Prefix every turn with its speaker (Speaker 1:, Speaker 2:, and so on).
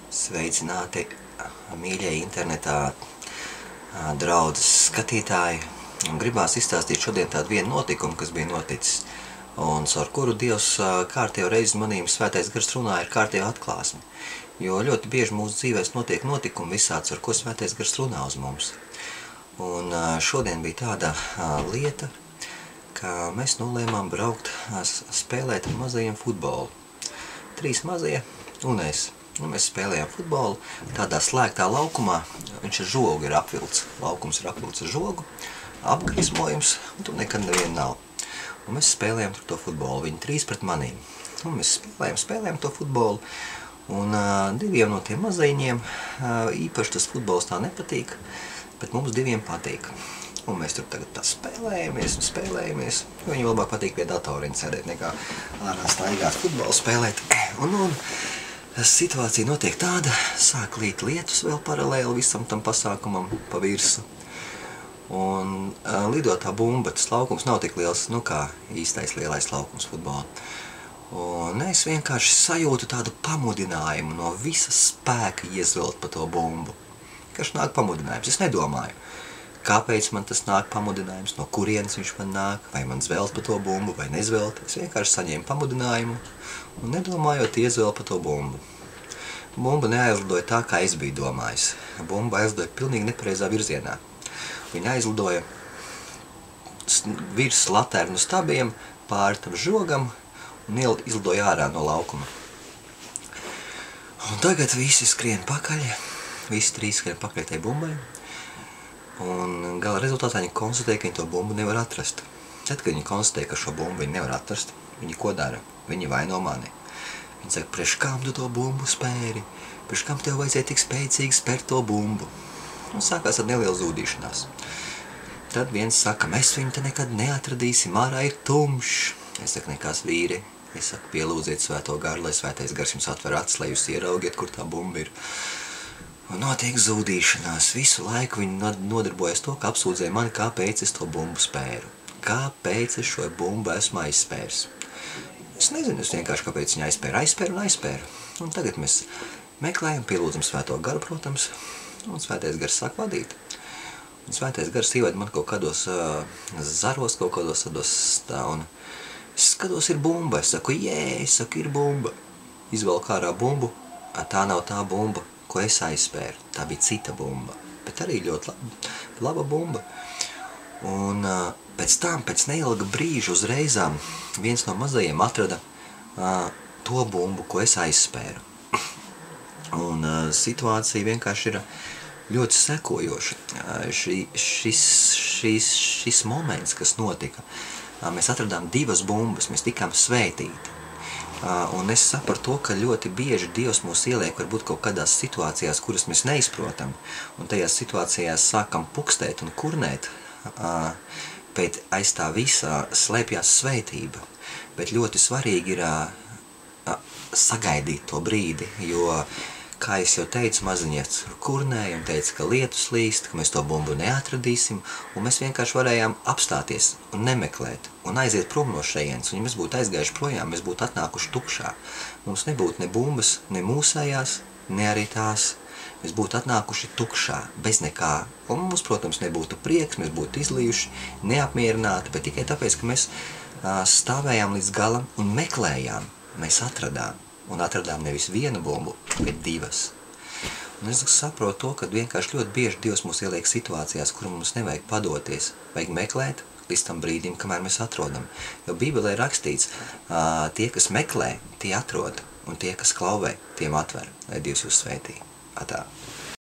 Speaker 1: Sveicināti, mīļie internetā draudzes skatītāji. Gribās izstāstīt šodien tādu vienu notikumu, kas bija noticis, un caur kuru Dievs kārtējo reizi manīm Svētais Gars runāja ar kārtējo atklāsmi. Jo ļoti bieži mūsu dzīvēs notiek notikumi visāds, ar ko Svētais Gars runā uz mums. Un šodien bija tāda lieta, ka mēs nolēmām braukt spēlēt ar mazajiem futbolu. 3 mazie un es. Mēs spēlējām futbolu tādā slēgtā laukumā, viņš ar žogu ir apvilts. Laukums ir apvilts ar žogu, apgrismojums, un tur nekad neviena nav. Un mēs spēlējām tur to futbolu, viņi 3 pret manīm. Un mēs spēlējām to futbolu, un 2 no tiem mazaiņiem īpaši tas futbols tā nepatīk, bet mums 2 patīk. Un mēs tur tagad tā spēlējamies un spēlējamies, jo viņi labāk patīk pie datoriņa sēdēt nekā ārā staigāt futbolu spēlēt. Un situācija notiek tāda, sāk līt lietus vēl paralēli visam tam pasākumam pa virsu. Un lido tā bumba, tas laukums nav tik liels, nu kā īstais lielais laukums futbola. Un es vienkārši sajūtu tādu pamudinājumu no visas spēka iezvelt pa to bumbu. Kas nāk pamudinājums? Es nedomāju, kāpēc man tas nāk pamudinājums, no kurienes viņš man nāk, vai man zvelt pa to bumbu, vai nezvelt. Es vienkārši saņēmu pamudinājumu un nedomājot iezvēl pa to bumbu. Bumba neaizlidoja tā, kā es biju domājis. Bumba aizlidoja pilnīgi nepareizā virzienā. Viņa aizlidoja virs laternu stabiem, pāri tam žogam un izlidoja ārā no laukuma. Un tagad visi skrien pakaļ, visi 3 skrien pakaļ tai bumbai. Un gala rezultātā viņi konstatēja, ka viņi to bumbu nevar atrast. Tad, kad viņi konstatēja, ka šo bumbu viņi nevar atrast, viņi ko dara? Viņi vaino mani. Viņi saka, priekš kam tu to bumbu spēri? Priekš kam tev vajadzēja tik spēcīgi spērt to bumbu? Un sākās ar nelielu zūdīšanās. Tad viens saka, mēs viņu te nekad neatradīsim, ārā ir tumšs. Es saku, nekās vīri. Es saku, pielūdziet Svēto Garu, lai Svētais Gars jums atver acis, lai jūs ieraugiet, kur tā bumba ir. Un notiek zūdīšanās. Visu laiku viņi nodarbojas to, ka apsūdzēja mani, kāpēc es to bumbu spēru. Kāpēc es šo bumbu esmu aizspērs. Es nezinu, es vienkārši kāpēc viņa aizspēru. Un tagad mēs meklējam, pielūdzam Svēto Garu, protams, un Svētais Gars sāk vadīt. Un Svētais Gars ieved man kaut kādos zaros, kaut kādos tā, un es skatos, ir bumba. Es saku, ir bumba. Izvelku ārā bumbu, tā nav tā bumba, ko es aizspēru. Tā bija cita bumba, bet arī ļoti laba bumba. Un pēc neilga brīža uzreizām viens no mazajiem atrada to bumbu, ko es aizspēru. Un situācija vienkārši ir ļoti sekojoša. Šis moments, kas notika, mēs atradām 2 bumbas, mēs tikām svētīti. Un es sapratu to, ka ļoti bieži Dievs mūs ieliek varbūt kaut kādās situācijās, kuras mēs neizprotam, un tajās situācijās sākam pukstēt un kurnēt, bet aiz tā visā slēpjās svētība. Bet ļoti svarīgi ir sagaidīt to brīdi, jo, kā es jau teicu, maziņiets kurnēja un teica, ka lietus līst, ka mēs to bumbu neatradīsim, un mēs vienkārši varējām apstāties un nemeklēt un aiziet prom no šejienes. Un ja mēs būtu aizgājuši projām, mēs būtu atnākuši tukšā. Mums nebūtu ne bumbas, ne mūsējās, ne arī tās. Mēs būtu atnākuši tukšā, bez nekā. Un mums, protams, nebūtu prieks, mēs būtu izlījuši, neapmierināti, bet tikai tāpēc, ka mēs stāvējām līdz galam un meklējām, mēs atradām. Un atradām nevis 1 bumbu, bet 2. Un es saprotu to, ka vienkārši ļoti bieži Dievs mūs ieliek situācijās, kur mums nevajag padoties. Vajag meklēt līdz tam brīdim, kamēr mēs atrodam. Jo Bībelē ir rakstīts, tie, kas meklē, tie atrod, un tie, kas klauvē, tiem atver. Lai Dievs jūs svētī. Atā.